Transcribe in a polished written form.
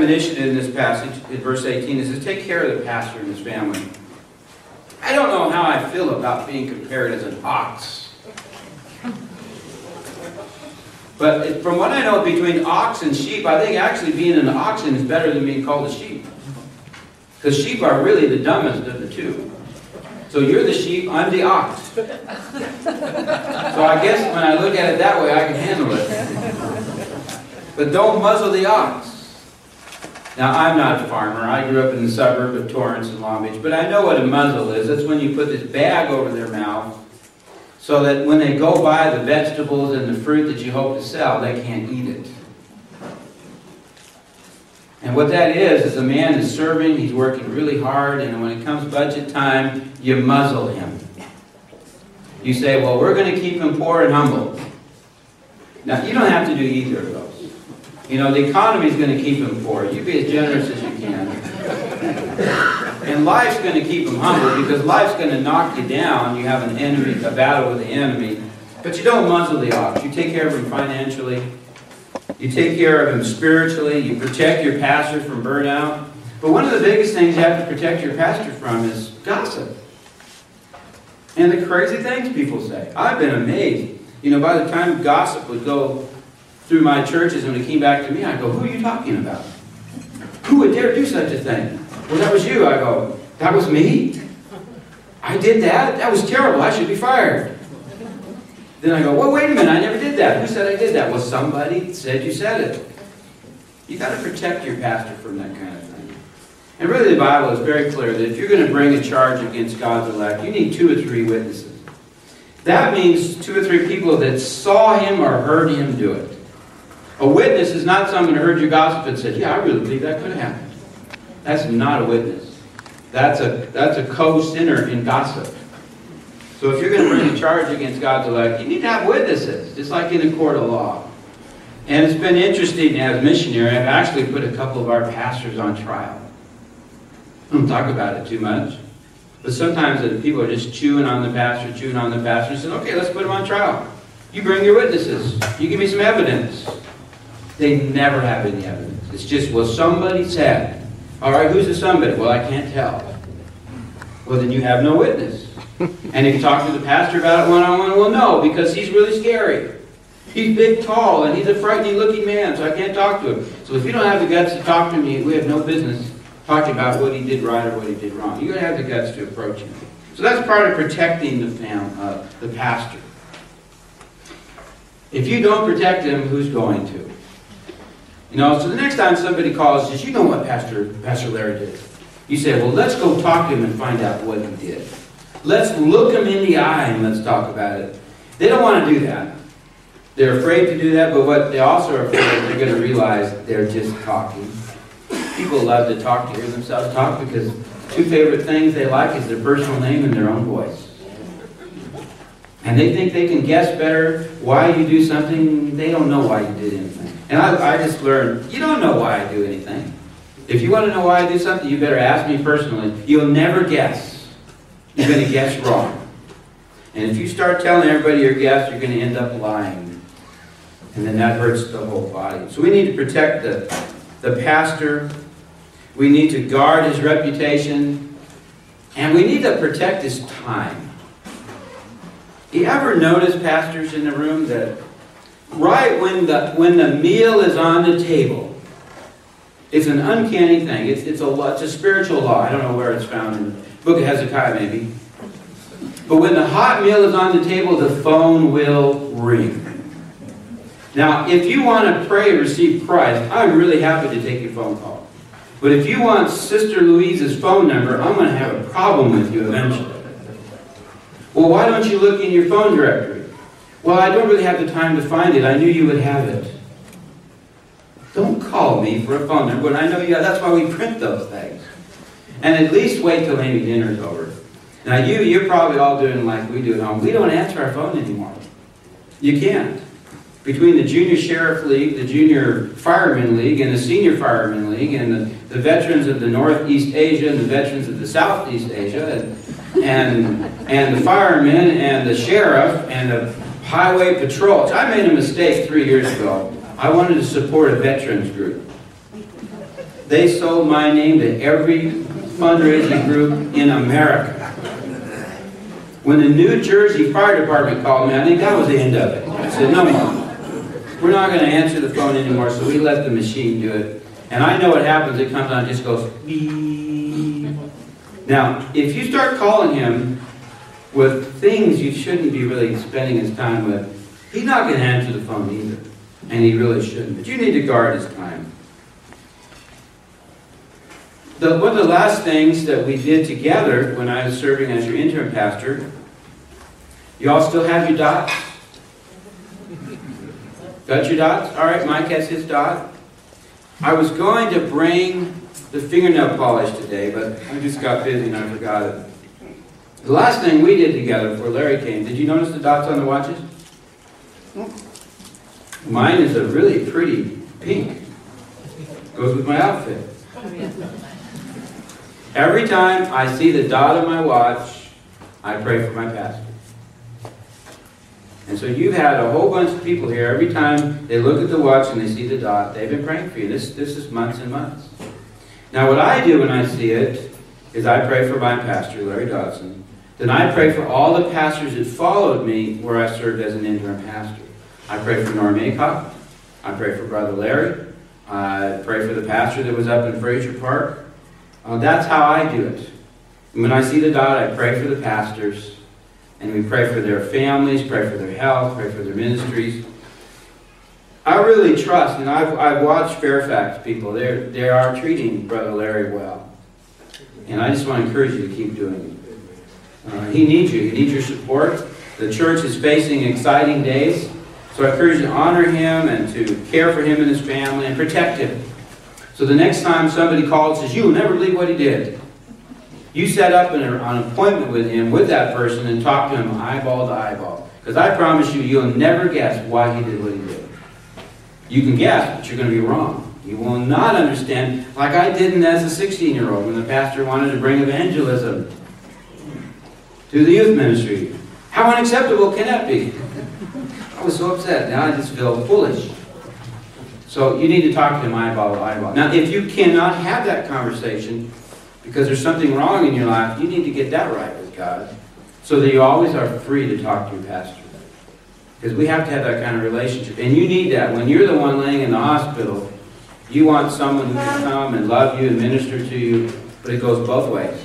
Initiative in this passage, in verse 18, is to take care of the pastor and his family. I don't know how I feel about being compared as an ox. But from what I know between ox and sheep, I think actually being an oxen is better than being called a sheep. Because sheep are really the dumbest of the two. So you're the sheep, I'm the ox. So I guess when I look at it that way, I can handle it. But don't muzzle the ox. Now, I'm not a farmer. I grew up in the suburb of Torrance and Long Beach. But I know what a muzzle is. That's when you put this bag over their mouth so that when they go buy the vegetables and the fruit that you hope to sell, they can't eat it. And what that is a man is serving, he's working really hard, and when it comes budget time, you muzzle him. You say, well, we're going to keep him poor and humble. Now, you don't have to do either of those. You know, the economy is going to keep him poor. You be as generous as you can. And life's going to keep him humble because life's going to knock you down. You have an enemy, a battle with the enemy. But you don't muzzle the ox. You take care of him financially. You take care of him spiritually. You protect your pastor from burnout. But one of the biggest things you have to protect your pastor from is gossip. And the crazy things people say. I've been amazed. You know, by the time gossip would go through my churches, and when it came back to me, I go, who are you talking about? Who would dare do such a thing? Well, that was you. I go, that was me? I did that? That was terrible. I should be fired. Then I go, well, wait a minute. I never did that. Who said I did that? Well, somebody said you said it. You've got to protect your pastor from that kind of thing. And really, the Bible is very clear that if you're going to bring a charge against God's elect, you need 2 or 3 witnesses. That means 2 or 3 people that saw him or heard him do it. A witness is not someone who heard your gossip and said, yeah, I really believe that could have happened. That's not a witness. That's a co-sinner in gossip. So if you're going to bring a charge against God's elect, you need to have witnesses, just like in a court of law. And it's been interesting as missionary, I've actually put a couple of our pastors on trial. I don't talk about it too much. But sometimes the people are just chewing on the pastor, and said, okay, let's put him on trial. You bring your witnesses. You give me some evidence. They never have any evidence. It's just, well, somebody said. All right, who's the somebody? Well, I can't tell. Well, then you have no witness. And if you talk to the pastor about it one-on-one, well, no, because he's really scary. He's big, tall, and he's a frightening-looking man, so I can't talk to him. So if you don't have the guts to talk to him, we have no business talking about what he did right or what he did wrong. You're going to have the guts to approach him. So that's part of protecting the pastor. If you don't protect him, who's going to? You know, so the next time somebody calls and says, you know what Pastor Larry did? You say, well, let's go talk to him and find out what he did. Let's look him in the eye and let's talk about it. They don't want to do that. They're afraid to do that, but what they also are afraid of, they're going to realize they're just talking. People love to talk, to hear themselves talk, because 2 favorite things they like is their personal name and their own voice. And they think they can guess better why you do something. They don't know why you did anything. And I just learned, you don't know why I do anything. If you want to know why I do something, you better ask me personally. You'll never guess. You're going to guess wrong. And if you start telling everybody your guess, you're going to end up lying. And then that hurts the whole body. So we need to protect the pastor. We need to guard his reputation. And we need to protect his time. You ever notice, pastors in the room, that right when the meal is on the table, it's an uncanny thing. It's a spiritual law. I don't know where it's found in the book of Hezekiah, maybe. But when the hot meal is on the table, the phone will ring. Now, if you want to pray and receive Christ, I'm really happy to take your phone call. But if you want Sister Louise's phone number, I'm going to have a problem with you eventually. Well, why don't you look in your phone directory? Well, I don't really have the time to find it. I knew you would have it. Don't call me for a phone number when I know you have. That's why we print those things. And at least wait till maybe dinner's over. Now, you're probably all doing like we do at home. We don't answer our phone anymore. You can't. Between the Junior Sheriff League, the Junior Fireman League, and the Senior Fireman League, and the veterans of the Northeast Asia and the veterans of the Southeast Asia, and the firemen and the sheriff and the highway patrols. I made a mistake 3 years ago. I wanted to support a veterans group. They sold my name to every fundraising group in America. When the New Jersey Fire Department called me, I think that was the end of it. I said, no more. We're not going to answer the phone anymore, so we let the machine do it. And I know what happens. It comes on and just goes, beep. Now, if you start calling him with things you shouldn't be really spending his time with, he's not going to answer the phone either. And he really shouldn't. But you need to guard his time. One of the last things that we did together when I was serving as your interim pastor, you all still have your dots? Got your dots? All right, Mike has his dot. I was going to bring the fingernail polish today, but I just got busy and I forgot it. The last thing we did together before Larry came, did you notice the dots on the watches? Mine is a really pretty pink. Goes with my outfit. Every time I see the dot on my watch, I pray for my pastor. And so you've had a whole bunch of people here. Every time they look at the watch and they see the dot, they've been praying for you. This is months and months. Now what I do when I see it is I pray for my pastor, Larry Dodson. Then I pray for all the pastors that followed me where I served as an interim pastor. I pray for Norm Aycock. I pray for Brother Larry. I pray for the pastor that was up in Fraser Park. That's how I do it. And when I see the dot, I pray for the pastors. And we pray for their families, pray for their health, pray for their ministries. I really trust, and I've watched Fairfax people. They are treating Brother Larry well. And I just want to encourage you to keep doing it. He needs you. He needs your support. The church is facing exciting days. So I encourage you to honor him and to care for him and his family and protect him. So the next time somebody calls and says, you'll never believe what he did. You set up an appointment with him, with that person, and talk to him eyeball to eyeball. Because I promise you, you'll never guess why he did what he did. You can guess, but you're going to be wrong. You will not understand, like I didn't as a 16-year-old when the pastor wanted to bring evangelism to the youth ministry. How unacceptable can that be? I was so upset. Now I just feel foolish. So you need to talk to him eyeball to eyeball. Now, if you cannot have that conversation because there's something wrong in your life, you need to get that right with God so that you always are free to talk to your pastor. Because we have to have that kind of relationship. And you need that. When you're the one laying in the hospital, you want someone who can come and love you and minister to you, but it goes both ways.